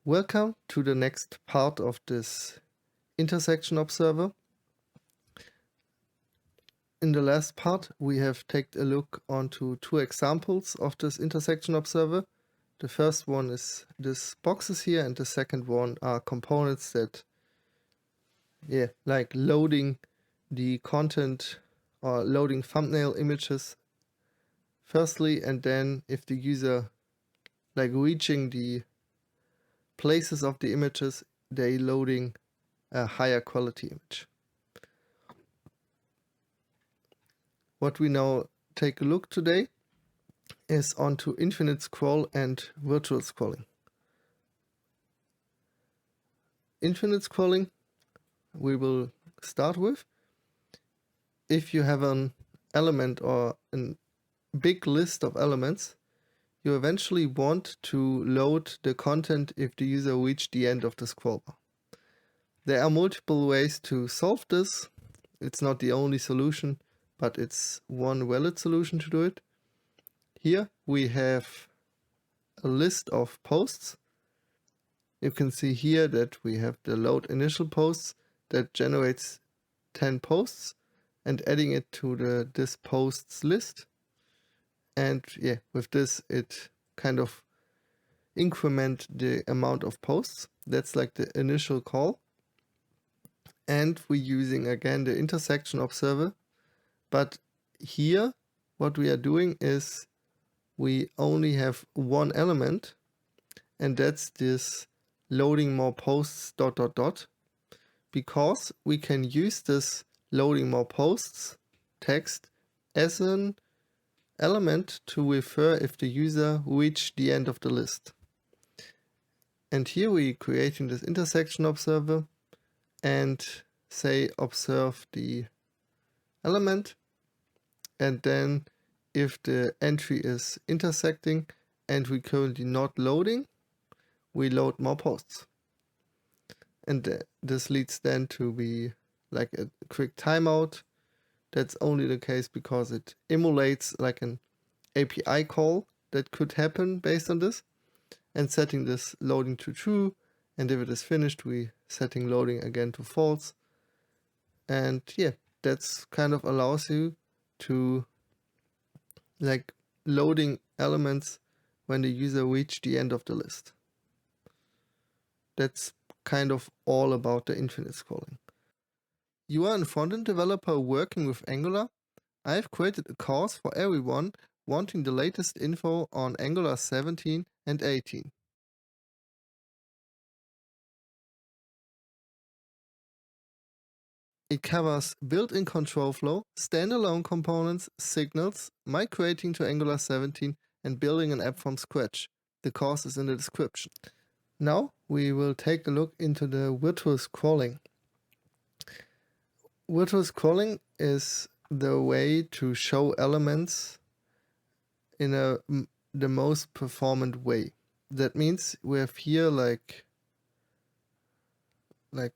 Welcome to the next part of this intersection observer. In the last part, we have taken a look onto two examples of this intersection observer. The first one is this boxes here, and the second one are components that, like loading the content or loading thumbnail images firstly, and then if the user like reaching the places of the images, they loading a higher quality image. What we now take a look today is onto infinite scroll and virtual scrolling. Infinite scrolling we will start with. If you have an element or a big list of elements, you eventually want to load the content if the user reached the end of the scroll bar. There are multiple ways to solve this. It's not the only solution, but it's one valid solution to do it. Here we have a list of posts. You can see here that we have the load initial posts that generates 10 posts and adding it to the this posts list. And with this it kind of increment the amount of posts. That's like the initial call. And we're using again the intersection observer. But here what we are doing is we only have one element, and that's this loading more posts ... because we can use this loading more posts text as an element to refer if the user reached the end of the list. And here we're creating this intersection observer and say observe the element, and then if the entry is intersecting and we currently not loading, we load more posts. And this leads then to be like a quick timeout. That's only the case because it emulates like an API call that could happen based on this, and setting this loading to true, and if it is finished we setting loading again to false. And that's kind of allows you to like loading elements when the user reached the end of the list. That's kind of all about the infinite scrolling. You are a front-end developer working with Angular? I've created a course for everyone wanting the latest info on Angular 17 and 18. It covers built-in control flow, standalone components, signals, migrating to Angular 17, and building an app from scratch. The course is in the description. Now we will take a look into the virtual scrolling. Virtual scrolling is the way to show elements in the most performant way. That means we have here like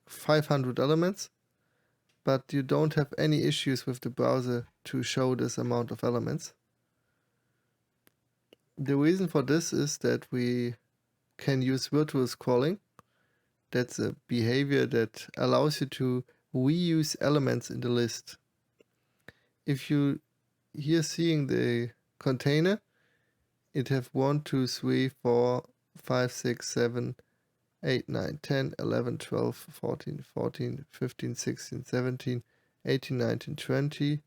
500 elements, but you don't have any issues with the browser to show this amount of elements. The reason for this is that we can use virtual scrolling. That's a behavior that allows you to reuse elements in the list. If you here seeing the container, it have 1, 2, 3, 4, 5, 6, 7, 8, 9, 10, 11, 12, 14, 15, 16, 17, 18, 19, 20,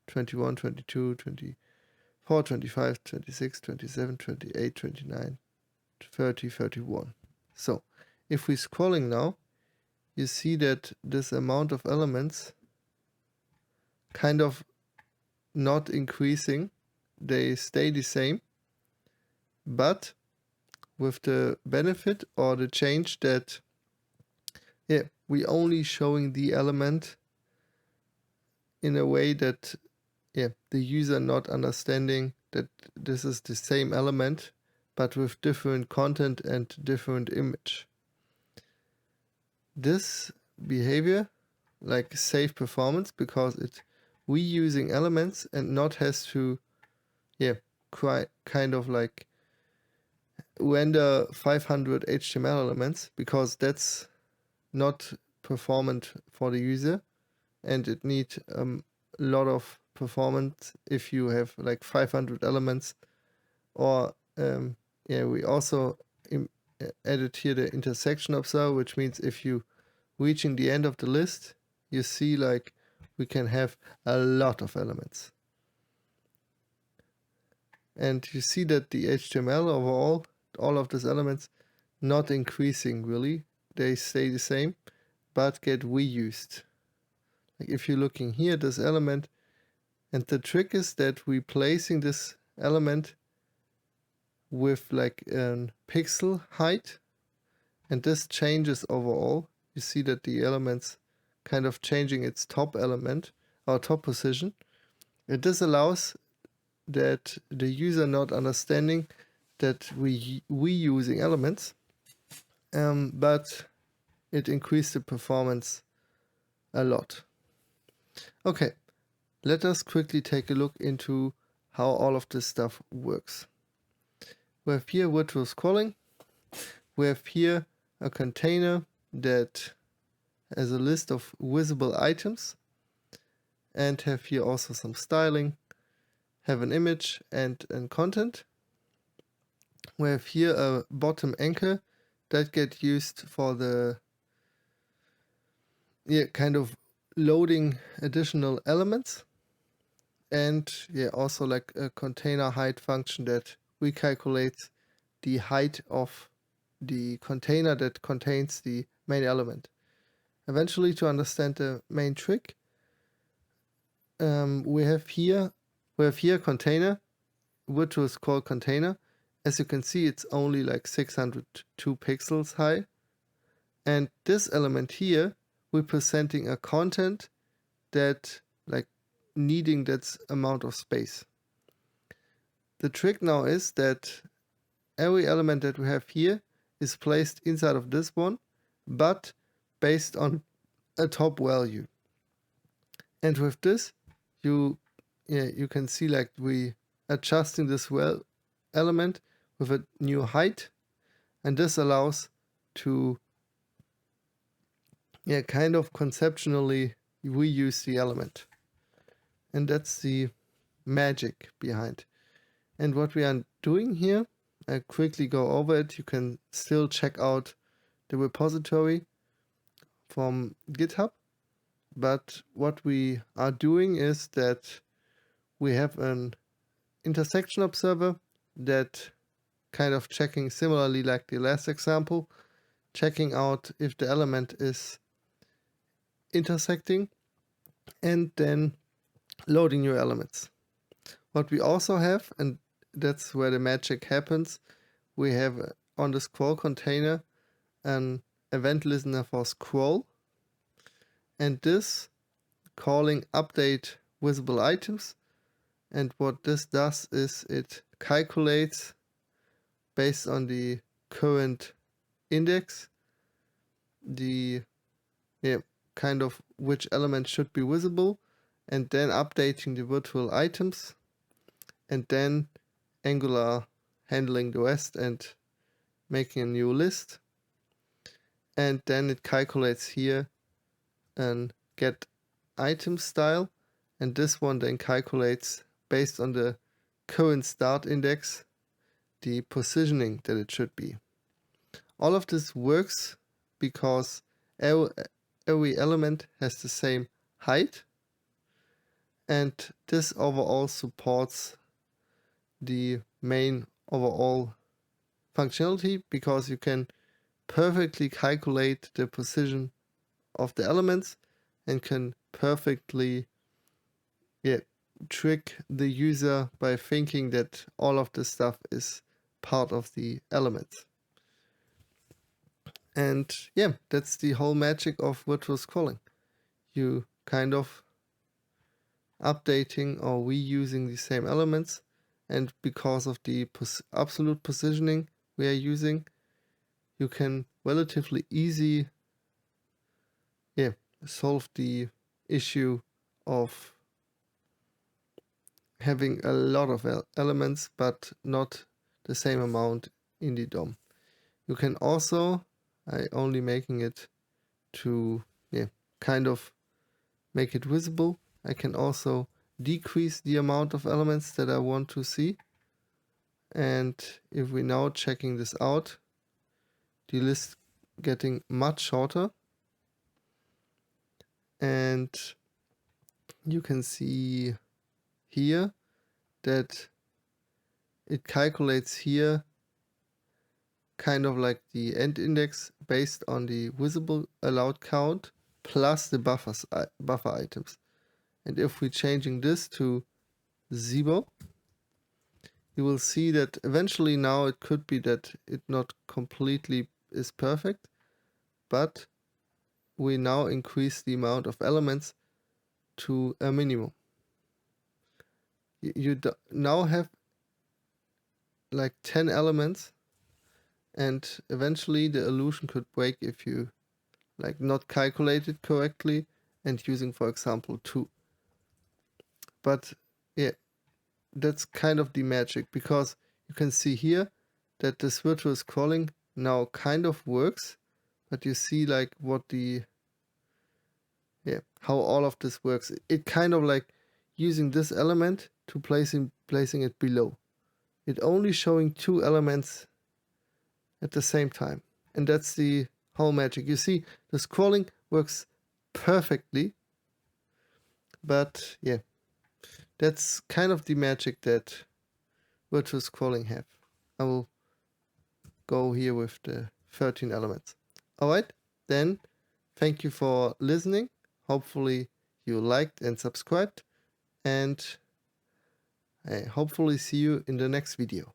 21, 22, 24, 25, 26, 27, 28, 29, 30, 31. So if we're scrolling now, you see that this amount of elements kind of not increasing, they stay the same, but with the benefit or the change that we only showing the element in a way that the user not understanding that this is the same element but with different content and different image. This behavior like save performance because it reusing elements and not has to kind of like render 500 HTML elements, because that's not performant for the user, and it needs a lot of performance if you have like 500 elements. Or yeah, we also added here the intersection observer, which means if you reaching the end of the list, you see like we can have a lot of elements. And you see that the HTML overall, all of these elements, not increasing really. They stay the same, but get reused. Like if you're looking here, this element, and the trick is that replacing this element with like a pixel height, and this changes overall. You see that the elements kind of changing its top element or top position. And this allows that the user not understanding that we reusing elements, but it increased the performance a lot. Okay, let us quickly take a look into how all of this stuff works. We have here virtual scrolling. We have here a container that has a list of visible items, and have here also some styling, have an image and content. We have here a bottom anchor that gets used for the kind of loading additional elements, and also like a container height function that recalculates the height of the container that contains the main element. Eventually, to understand the main trick, we have here container, virtual scroll container. As you can see, it's only like 602 pixels high, and this element here representing a content that like needing that amount of space. The trick now is that every element that we have here is placed inside of this one, but based on a top value. And with this, you can see like we adjusting this element with a new height, and this allows to kind of conceptually reuse the element. And that's the magic behind. And what we are doing here, I quickly go over it. You can still check out the repository from GitHub. But what we are doing is that we have an intersection observer that kind of checking similarly like the last example, checking out if the element is intersecting, and then loading new elements. What we also have, and that's where the magic happens, we have on the scroll container an event listener for scroll, and this calling update visible items. And what this does is it calculates based on the current index the kind of which element should be visible, and then updating the virtual items, and then Angular handling the rest and making a new list. And then it calculates here and get item style, and this one then calculates based on the current start index the positioning that it should be. All of this works because every element has the same height, and this overall supports the main overall functionality, because you can perfectly calculate the position of the elements and can perfectly trick the user by thinking that all of this stuff is part of the elements. And that's the whole magic of virtual scrolling. You kind of updating or reusing the same elements, and because of the absolute positioning we are using, you can relatively easy solve the issue of having a lot of elements but not the same amount in the DOM. You can also, I only making it to kind of make it visible. I can also decrease the amount of elements that I want to see. And if we now checking this out, the list getting much shorter. And you can see here that it calculates here kind of like the end index based on the visible allowed count plus the buffer items. And if we're changing this to 0, you will see that eventually now it could be that it not completely is perfect, but we now increase the amount of elements to a minimum. You now have like 10 elements, and eventually the illusion could break if you like not calculate it correctly and using, for example, 2. But yeah, that's kind of the magic, because you can see here that this virtual scrolling now kind of works, but you see like what the how all of this works. It kind of like using this element to placing it below. It only showing 2 elements at the same time, and that's the whole magic. You see, the scrolling works perfectly, but yeah, that's kind of the magic that virtual scrolling have. I will go here with the 13 elements. Alright, then thank you for listening. Hopefully you liked and subscribed, and I hopefully see you in the next video.